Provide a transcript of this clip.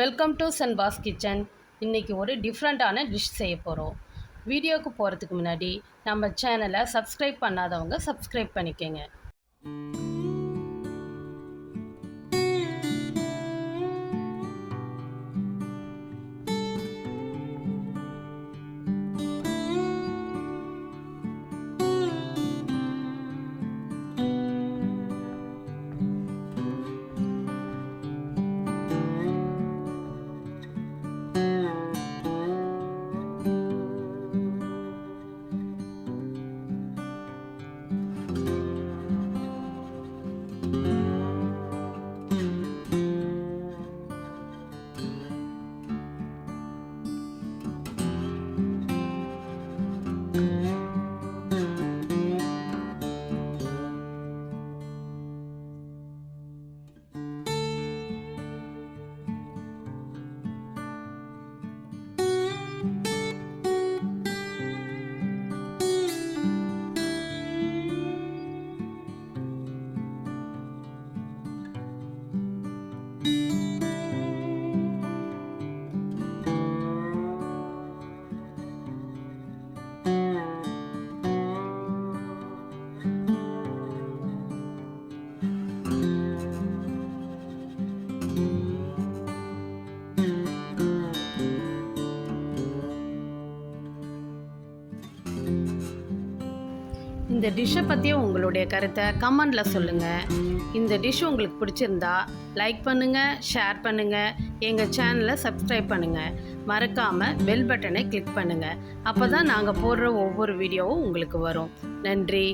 Welcome to சென்பாஸ் kitchen. இன்றைக்கி ஒரு டிஃப்ரெண்ட்டான டிஷ் செய்ய போகிறோம். வீடியோவுக்கு போகிறதுக்கு முன்னாடி நம்ம சேனலை சப்ஸ்கிரைப் பண்ணாதவங்க சப்ஸ்கிரைப் பண்ணிக்கோங்க. இந்த டிஷ்ஷை பற்றி உங்களுடைய கருத்தை கமெண்டில் சொல்லுங்கள். இந்த டிஷ் உங்களுக்கு பிடிச்சிருந்தா லைக் பண்ணுங்கள், ஷேர் பண்ணுங்கள், எங்கள் சேனலை சப்ஸ்கிரைப் பண்ணுங்கள். மறக்காமல் பெல் பட்டனை கிளிக் பண்ணுங்கள். அப்போ தான் நாங்கள் போடுற ஒவ்வொரு வீடியோவும் உங்களுக்கு வரும். நன்றி.